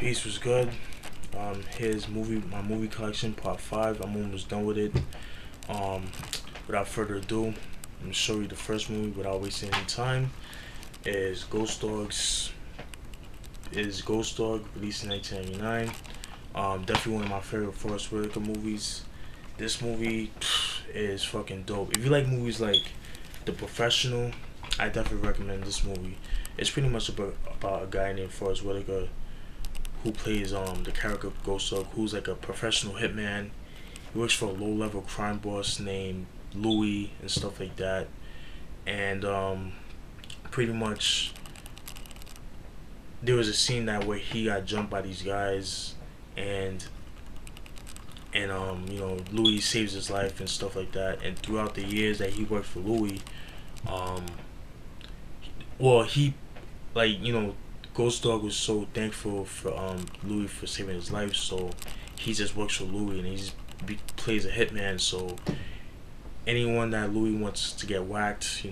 Peace was good. Here's my movie collection, part five. I'm almost done with it. Um, Without further ado, I'm gonna show you the first movie without wasting any time. Is Ghost Dogs. Is Ghost Dog, released in 1999. Definitely one of my favorite Forest Whitaker movies. This movie is fucking dope. If you like movies like The Professional, I definitely recommend this movie. It's pretty much about a guy named Forest Whitaker who plays the character Ghost Dog, who's like a professional hitman. He works for a low level crime boss named Louis and stuff like that. And pretty much there was a scene that where he got jumped by these guys, and Louis saves his life and stuff like that. And throughout the years that he worked for Louis, um he like Ghost Dog was so thankful for Louis for saving his life, so he just works for Louis and plays a hitman. So anyone that Louis wants to get whacked,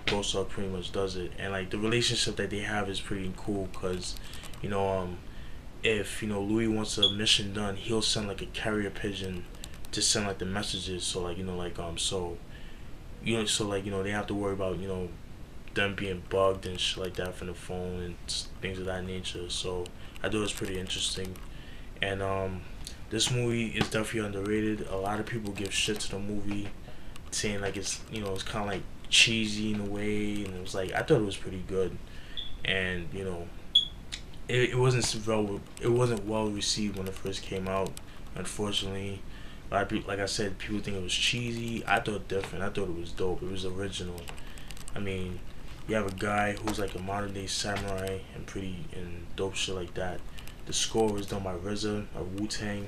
Ghost Dog pretty much does it. And like the relationship that they have is pretty cool because you know if Louis wants a mission done, he'll send like a carrier pigeon to send like the messages. So like they have to worry about them being bugged and shit like that from the phone and things of that nature. So I thought it was pretty interesting. And this movie is definitely underrated. A lot of people give shit to the movie, saying like it's kind of like cheesy in a way, and it was like I thought it was pretty good. And it wasn't well received when it first came out. Unfortunately, like I said, people think it was cheesy. I thought different. I thought it was dope. It was original. I mean, you have a guy who's like a modern day samurai and pretty and dope shit like that. The score was done by RZA of Wu Tang,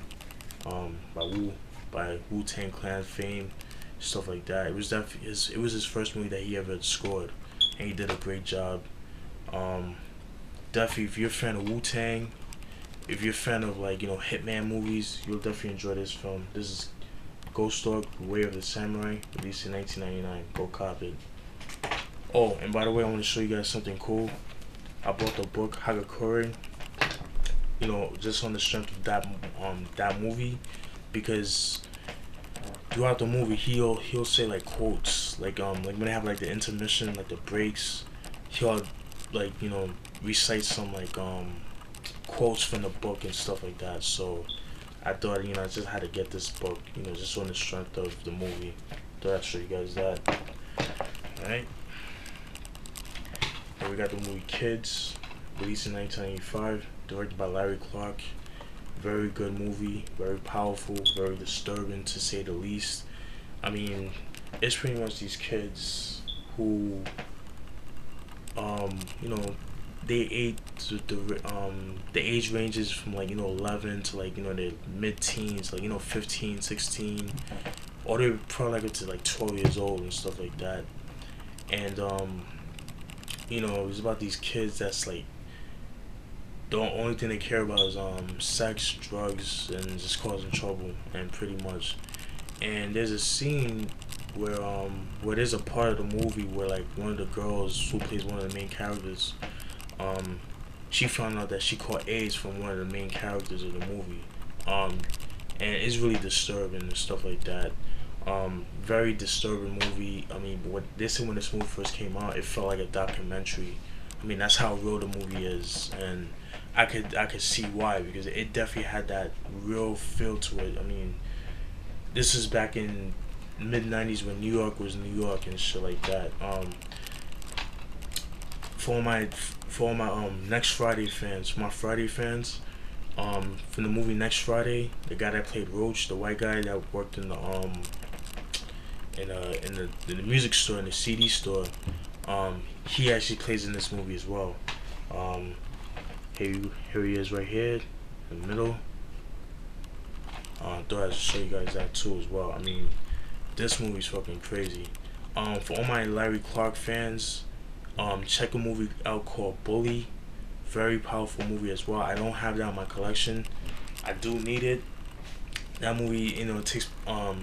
by Wu Tang Clan fame, stuff like that. It was his first movie that he ever scored, and he did a great job. Um, Definitely, if you're a fan of Wu Tang, if you're a fan of like hitman movies, you'll definitely enjoy this film. This is Ghost Dog: Way of the Samurai, released in 1999. Go cop it. Oh, and by the way, I want to show you guys something cool. I bought the book Hagakure, just on the strength of that movie, because throughout the movie he'll say like quotes, like when they have like the intermission, like the breaks, he'll like recite some like quotes from the book and stuff like that. So I thought I just had to get this book, just on the strength of the movie. Thought I'd show you guys that. All right. And we got the movie Kids, released in 1995, directed by Larry Clark. Very good movie, very powerful, very disturbing to say the least. I mean, it's pretty much these kids who, um, you know, the age ranges from like 11 to like the mid teens, like 15, 16, or they're probably like up to like 12 years old and stuff like that. And it's about these kids that's like the only thing they care about is sex, drugs, and just causing trouble, and pretty much. And there's a scene where there's a part of the movie where like one of the girls who plays one of the main characters, um she found out that she caught AIDS from one of the main characters of the movie. um and it's really disturbing and stuff like that. Very disturbing movie. I mean, when this movie first came out, it felt like a documentary. I mean, that's how real the movie is, and I could see why, because it definitely had that real feel to it. I mean, this is back in mid '90s when New York was New York and shit like that. For all my Next Friday fans, my Friday fans, from the movie Next Friday, the guy that played Roach, the white guy that worked in the music store, in the CD store, he actually plays in this movie as well. Um, here he is right here in the middle. Thought I'd show you guys that too as well. I mean, this movie's fucking crazy. For all my Larry Clark fans, check a movie out called Bully. Very powerful movie as well. I don't have that in my collection. I do need it. That movie, it takes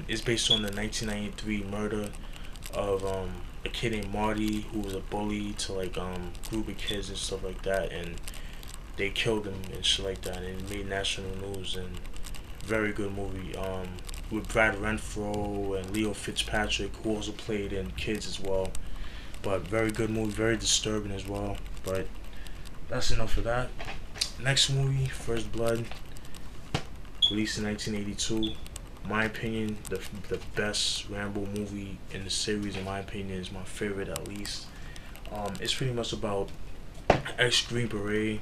is based on the 1993 murder of a kid named Marty, who was a bully to like group of kids and stuff like that. And they killed him and shit like that, and it made national news. And very good movie. With Brad Renfro and Leo Fitzpatrick, who also played in Kids as well. But very good movie, very disturbing as well. But that's enough of that. Next movie, First Blood, released in 1982. My opinion, the best Rambo movie in the series, in my opinion, is my favorite at least. It's pretty much about ex Green Beret.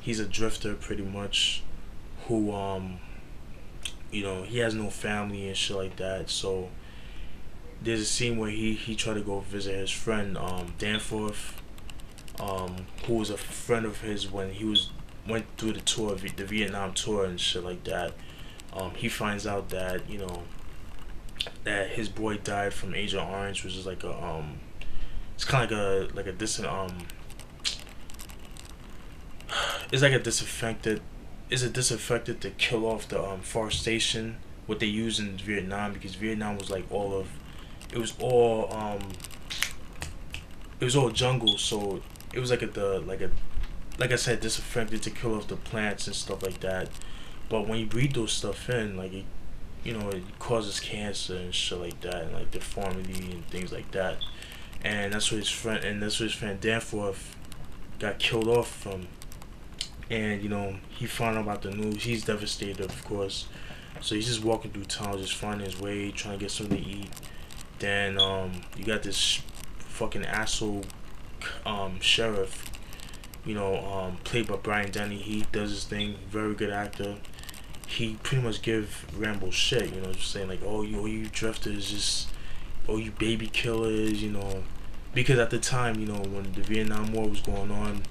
He's a drifter pretty much, who he has no family and shit like that. So there's a scene where he tried to go visit his friend Danforth, who was a friend of his when he went through the tour, the Vietnam tour and shit like that. He finds out that that his boy died from Agent Orange, which is like a it's kind of like a distant it's like a disinfectant. It's a disinfectant to kill off the forestation what they used in Vietnam, because Vietnam was like it was all jungle, so it was like like I said, disinfectant to kill off the plants and stuff like that. But when you breathe those stuff in, like it causes cancer and shit like that, and like deformity and things like that. And that's what his friend Danforth got killed off from. And he found out about the news. He's devastated, of course. So he's just walking through town, just finding his way, trying to get something to eat. Then you got this fucking asshole sheriff, played by Brian Denny. He does his thing, very good actor. He pretty much give Rambo shit, just saying like, oh you drifters, just you baby killers, because at the time, when the Vietnam War was going on,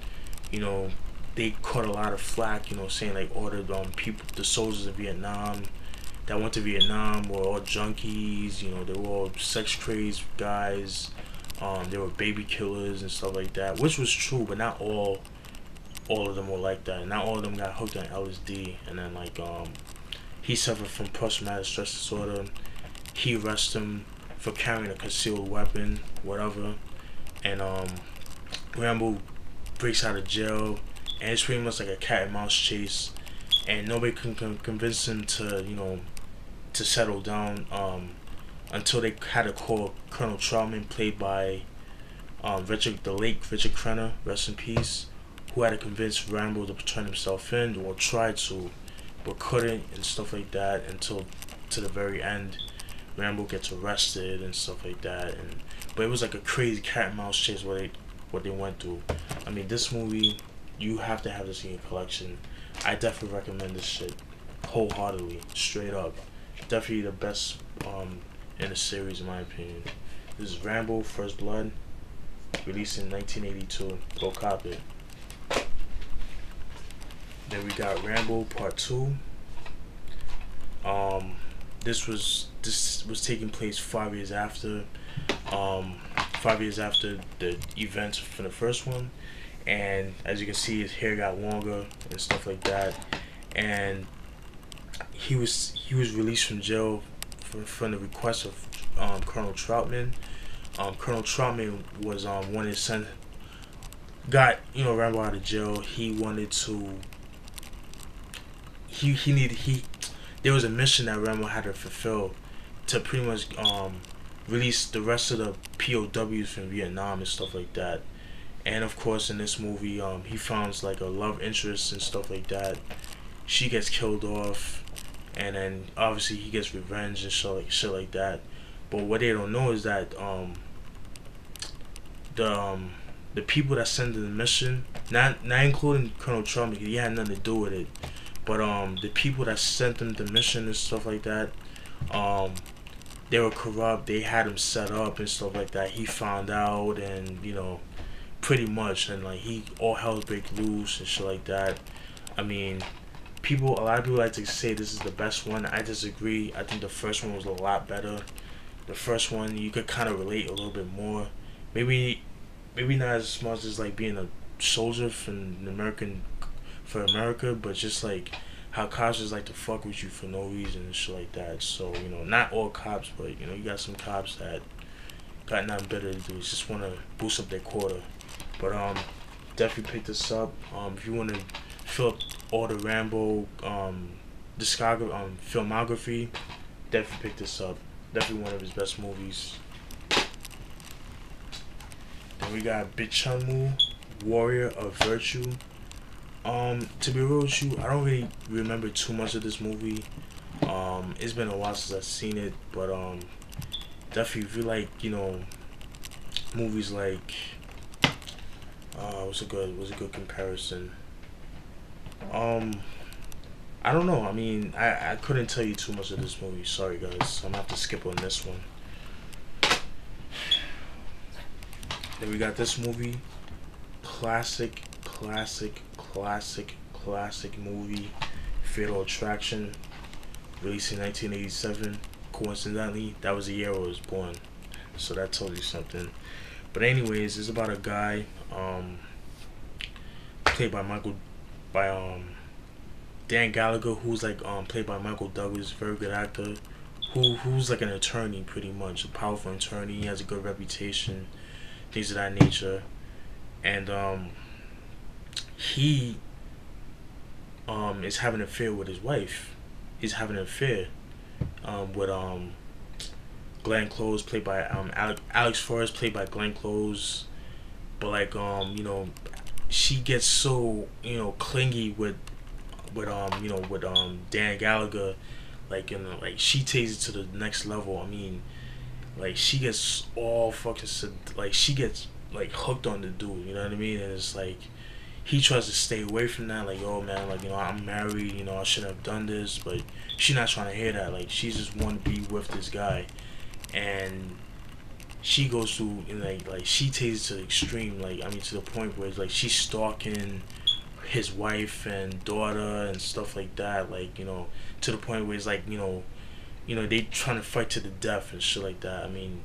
they caught a lot of flack, saying like all the people, the soldiers in Vietnam that went to Vietnam were all junkies, they were all sex crazed guys, they were baby killers and stuff like that, which was true, but not all of them were like that. Not all of them got hooked on LSD, and then like he suffered from post-traumatic stress disorder. He arrested him for carrying a concealed weapon, whatever, and Rambo breaks out of jail, and it's pretty much like a cat and mouse chase, and nobody can convince him to to settle down until they had to call Colonel Troutman, played by the late Richard Crenna, rest in peace, who had to convince Rambo to turn himself in, or tried to, but couldn't, and stuff like that, until to the very end. Rambo gets arrested and stuff like that, but it was like a crazy cat and mouse chase what they went through. I mean, this movie, you have to have this in your collection. I definitely recommend this shit wholeheartedly, straight up. Definitely the best in the series, in my opinion. This is Rambo: First Blood, released in 1982. Go cop it. Then we got Rambo Part 2. This was taking place 5 years after, 5 years after the events from the first one, and as you can see, his hair got longer and stuff like that, and he was released from jail from the request of Colonel Troutman. Colonel Troutman was wanted to send, got Rambo out of jail. He wanted to. There was a mission that Rambo had to fulfill to pretty much release the rest of the POWs from Vietnam and stuff like that. And of course, in this movie, he finds like a love interest and stuff like that. She gets killed off, and then obviously he gets revenge and shit like that. But what they don't know is that the people that sent the mission, not including Colonel Trump, because he had nothing to do with it, but the people that sent them the mission and stuff like that, they were corrupt. They had him set up and stuff like that. He found out, and pretty much, and like all hell break loose and shit like that. I mean, a lot of people like to say this is the best one. I disagree. I think the first one was a lot better. The first one, you could kind of relate a little bit more. Maybe not as much as like being a soldier for America, but just like how cops just like to fuck with you for no reason and shit like that. So not all cops, but you got some cops that got nothing better to do, just want to boost up their quota. But definitely pick this up. If you want to fill up all the Rambo filmography, definitely pick this up. Definitely one of his best movies. Then we got Bichunmu, Warrior of Virtue. To be real with you, I don't really remember too much of this movie. It's been a while since I've seen it, but definitely if you like, movies like what's a good comparison? I don't know. I mean, I couldn't tell you too much of this movie. Sorry guys, I'm gonna have to skip on this one. Then we got this movie, classic movie, Fatal Attraction, released in 1987. Coincidentally, that was the year I was born, so that tells you something. But anyways, it's about a guy, played by Dan Gallagher, who's like played by Michael Douglas, very good actor, who's like an attorney pretty much, a powerful attorney. He has a good reputation, things of that nature, and he is having an affair with his wife. He's having an affair with Glenn Close, played by Alex Forrest, played by Glenn Close. But like she gets so clingy with Dan Gallagher, like like she takes it to the next level. I mean, like she gets all fucking like she gets like hooked on the dude. You know what I mean? And it's like he tries to stay away from that. Like, yo man, like I'm married. I shouldn't have done this. But she's not trying to hear that. Like she just want to be with this guy, and she goes through and like she takes it to the extreme. Like I mean to the point where it's like she's stalking his wife and daughter and stuff like that. Like to the point where it's like they trying to fight to the death and shit like that. I mean,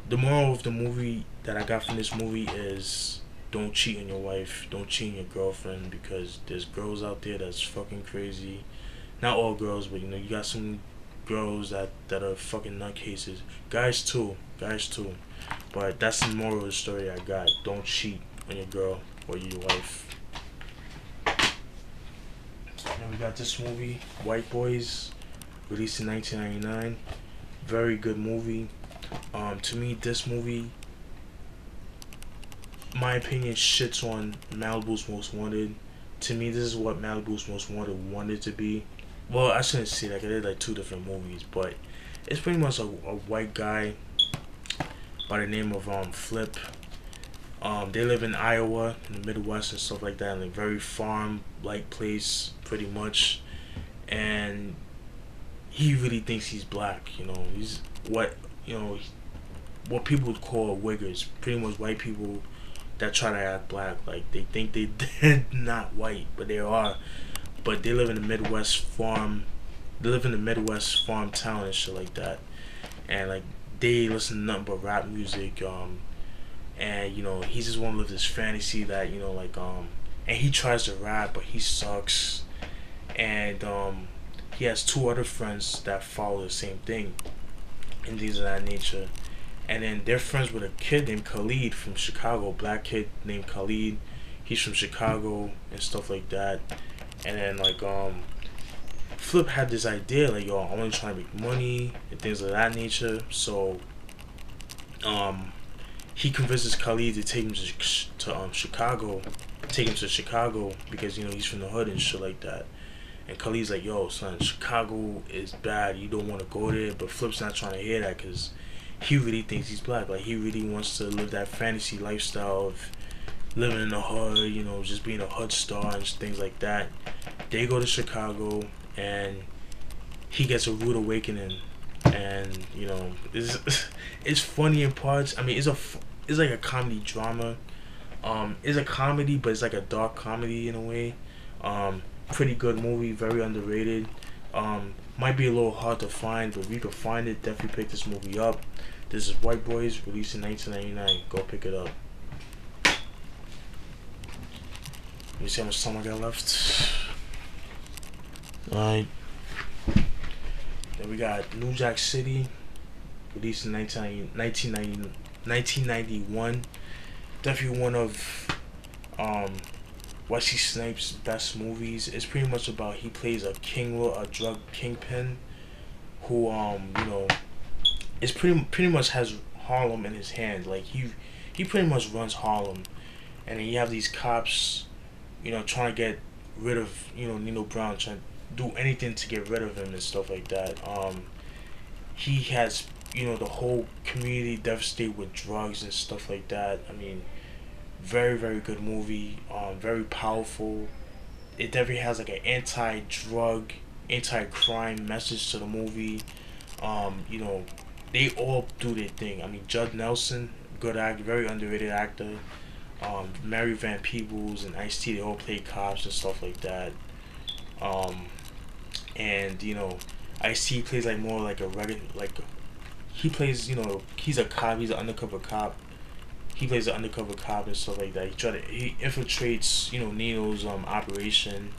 the moral of the movie that I got from this movie is don't cheat on your wife, don't cheat on your girlfriend, because there's girls out there that's fucking crazy. Not all girls, but you got some girls that are fucking nutcases. Guys too. But that's the moral of the story I got. Don't cheat on your girl or your wife. And we got this movie, White Boys, released in 1999. Very good movie. To me, this movie, my opinion, shits on Malibu's Most Wanted. To me, this is what Malibu's Most wanted to be. Well, I shouldn't say that, 'cause they're like two different movies, but it's pretty much a white guy by the name of Flip. They live in Iowa, in the Midwest and stuff like that, in a very farm-like place, pretty much. And he really thinks he's black. He's what people would call wiggers, pretty much white people that try to act black. Like they think they're not white, but they are. But they live in the Midwest farm. They live in the Midwest farm town and shit like that. And like they listen to nothing but rap music. And he just want to live this fantasy that and he tries to rap, but he sucks. And he has two other friends that follow the same thing and things of that nature. And then they're friends with a kid named Khalid from Chicago, black kid named Khalid. He's from Chicago and stuff like that. And then Flip had this idea like, yo, I'm only trying to make money and things of that nature. So he convinces Khalid to take him to Chicago, because he's from the hood and shit like that. And Khalid's like, yo son, Chicago is bad, you don't want to go there. But Flip's not trying to hear that, because he really thinks he's black. Like he really wants to live that fantasy lifestyle of living in the hood, just being a hood star and things like that. They go to Chicago and he gets a rude awakening, and it's funny in parts. I mean, it's like a comedy drama. It's a comedy, but it's like a dark comedy in a way. Pretty good movie, very underrated. Might be a little hard to find, but if you can find it, definitely pick this movie up. This is White Boys, released in 1999. Go pick it up. Let me see how much time I got left. Alright. Then we got New Jack City, released in 1991. Definitely one of Um, Wesley Snipes' best movies. It's pretty much about he plays a a drug kingpin who is pretty much has Harlem in his hand. Like he pretty much runs Harlem, and then you have these cops, trying to get rid of Nino Brown, trying to do anything to get rid of him and stuff like that. He has the whole community devastated with drugs and stuff like that. I mean, very very good movie. Very powerful. It definitely has like an anti-drug, anti-crime message to the movie. You know, they all do their thing. I mean, Judd Nelson, good actor, very underrated actor. Mary Van Peebles and Ice-T, they all play cops and stuff like that. Um, and Ice-T plays like more like a regular, like he plays, he's a cop, he's an undercover cop. He plays an undercover cop and stuff like that. He infiltrates, Nino's operation,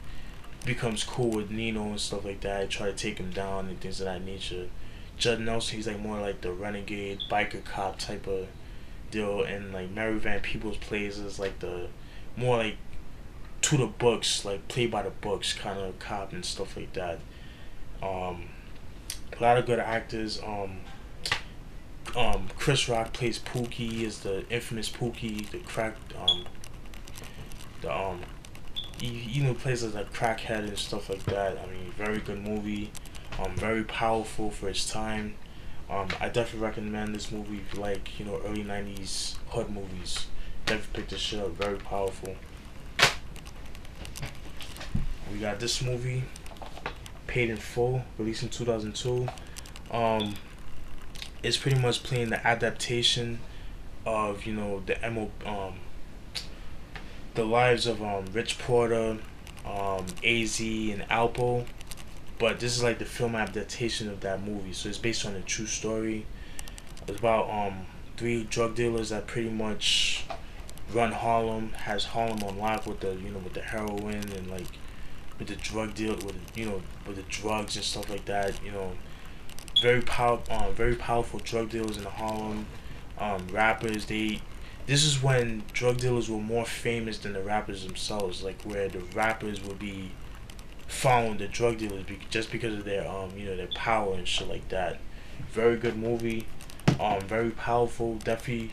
becomes cool with Nino and stuff like that. Try to take him down and things of that nature. Judd Nelson, he's like more like the renegade biker cop type of deal, and like Mary Van Peebles plays as like the more like to the books, like play by the books kind of cop and stuff like that. Um, a lot of good actors. Chris Rock plays Pookie, is the infamous Pookie, the crack, the plays as a crackhead and stuff like that. I mean, very good movie, very powerful for its time. I definitely recommend this movie if you like, early '90s hood movies. Definitely pick this shit up, very powerful. We got this movie, Paid in Full, released in 2002. It's pretty much playing the adaptation of the lives of Rich Porter, AZ, and Alpo, but this is like the film adaptation of that movie. So it's based on a true story. It's about three drug dealers that pretty much run Harlem, has Harlem on lock with the heroin and like with the drug deal with the drugs and stuff like that. Very powerful drug dealers in Harlem. Rappers, this is when drug dealers were more famous than the rappers themselves, like where the rappers would be following the drug dealers just because of their their power and shit like that. Very good movie. Very powerful. Definitely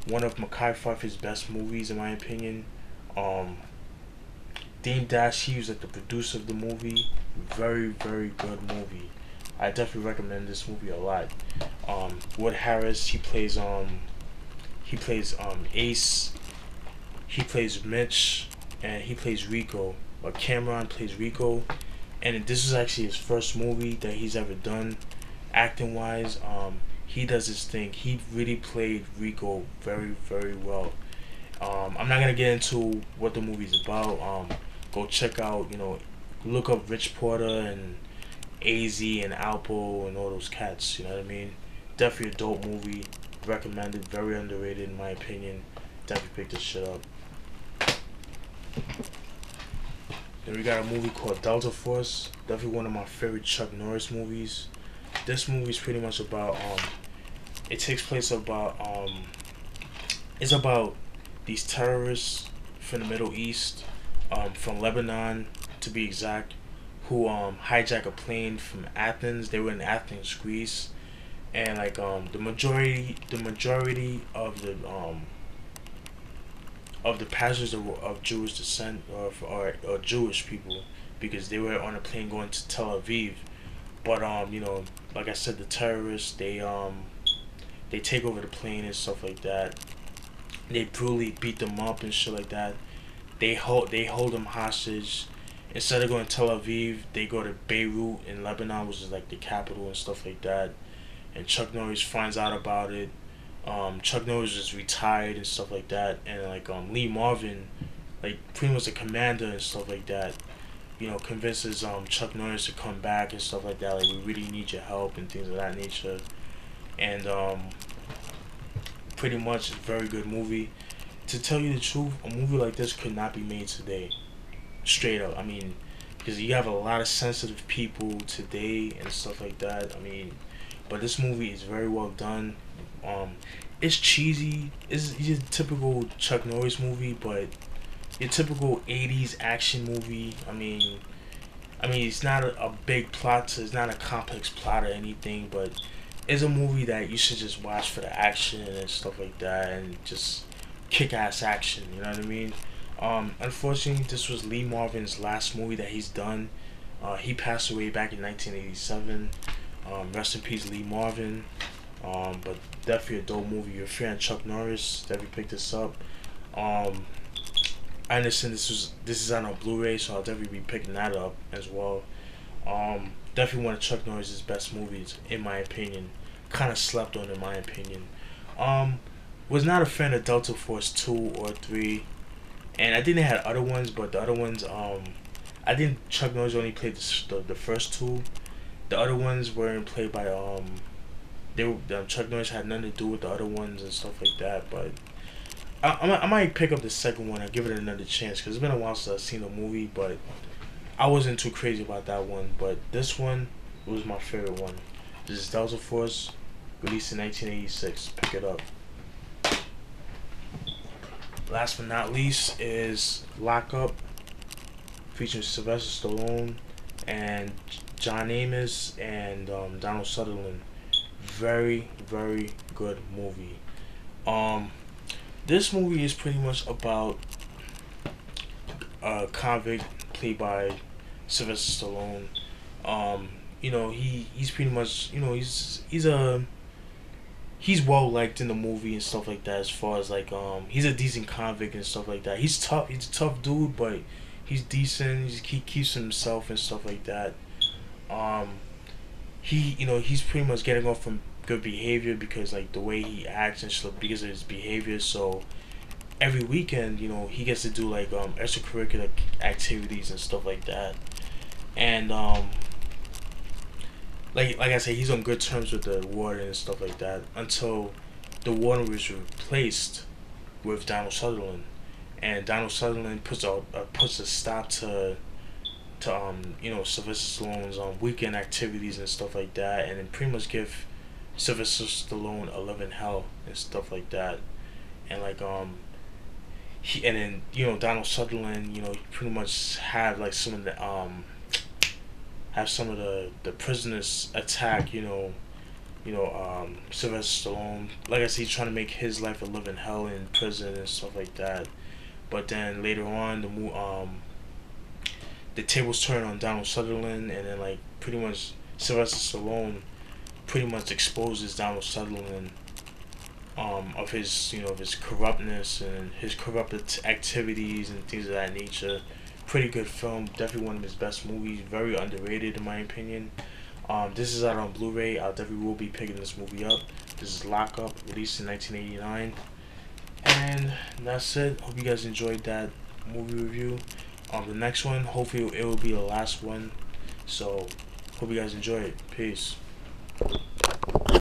one of Mekhi Phifer's best movies in my opinion. Dame Dash, he was like the producer of the movie. Very very good movie. I definitely recommend this movie a lot. Wood Harris, he plays Ace, he plays Mitch, and he plays Rico. Cameron plays Rico, and this is actually his first movie that he's ever done, acting wise. He does his thing. He really played Rico very very well. I'm not gonna get into what the movie's about. Go check out, look up Rich Porter and AZ and Alpo and all those cats, you know what I mean? Definitely a dope movie. Recommended, very underrated in my opinion. Definitely pick this shit up. Then we got a movie called Delta Force. Definitely one of my favorite Chuck Norris movies. This movie is pretty much about it takes place about it's about these terrorists from the Middle East, from Lebanon to be exact, who hijack a plane from Athens. They were in Athens, Greece, and like the majority of the passengers of Jewish descent or Jewish people, because they were on a plane going to Tel Aviv. But like I said, the terrorists, they take over the plane and stuff like that. They brutally beat them up and shit like that. They hold them hostage. Instead of going to Tel Aviv, they go to Beirut in Lebanon, which is like the capital and stuff like that. And Chuck Norris finds out about it. Chuck Norris is retired and stuff like that. And like Lee Marvin, like pretty much the commander and stuff like that, convinces Chuck Norris to come back and stuff like that. Like, we really need your help and things of that nature. And pretty much a very good movie. To tell you the truth, a movie like this could not be made today. Straight up. I mean, because you have a lot of sensitive people today and stuff like that. I mean, but this movie is very well done. It's cheesy. It's a typical Chuck Norris movie, but your typical 80s action movie. I mean, it's not a big plot. It's not a complex plot or anything, but it's a movie that you should just watch for the action and stuff like that, and just kick-ass action. You know what I mean? Unfortunately, this was Lee Marvin's last movie that he's done. He passed away back in 1987. Rest in peace, Lee Marvin. But definitely a dope movie. You're a fan of Chuck Norris, definitely pick this up. Um, I understand this is on a Blu-ray, so I'll definitely be picking that up as well. Definitely one of Chuck Norris's best movies, in my opinion. Kind of slept on, in my opinion. Um, was not a fan of Delta Force 2 or 3, and I think they had other ones, but the other ones, I think Chuck Norris only played the first two. The other ones weren't played by Chuck Norris had nothing to do with the other ones and stuff like that. But I might pick up the second one and give it another chance because it's been a while since I've seen the movie, but I wasn't too crazy about that one. But this one was my favorite one. This is Delta Force, released in 1986. Pick it up. Last but not least is Lock Up, featuring Sylvester Stallone and John Amos and Donald Sutherland. Very, very good movie. This movie is pretty much about a convict played by Sylvester Stallone. He's pretty much, he's well liked in the movie and stuff like that. As far as like he's a decent convict and stuff like that. He's tough. He's a tough dude, but he's decent. He keeps himself and stuff like that. He's pretty much getting off from good behavior because like the way he acts and stuff because of his behavior. So every weekend, he gets to do like extracurricular activities and stuff like that. And like I said, he's on good terms with the warden and stuff like that until the warden was replaced with Donald Sutherland, and Donald Sutherland puts a stop to Sylvester Stallone's weekend activities and stuff like that, and then pretty much give Sylvester Stallone a living hell and stuff like that, and like Donald Sutherland, pretty much have like some of the prisoners attack Sylvester Stallone. Like I said, he's trying to make his life a living hell in prison and stuff like that. But then later on, the tables turn on Donald Sutherland, and then like pretty much Sylvester Stallone pretty much exposes Donald Sutherland of his corruptness and his corrupt activities and things of that nature. Pretty good film, definitely one of his best movies. Very underrated in my opinion. This is out on Blu-ray. I definitely will be picking this movie up. This is Lock Up, released in 1989. And that's it. Hope you guys enjoyed that movie review. The next one, hopefully it will be the last one. So, hope you guys enjoy it. Peace.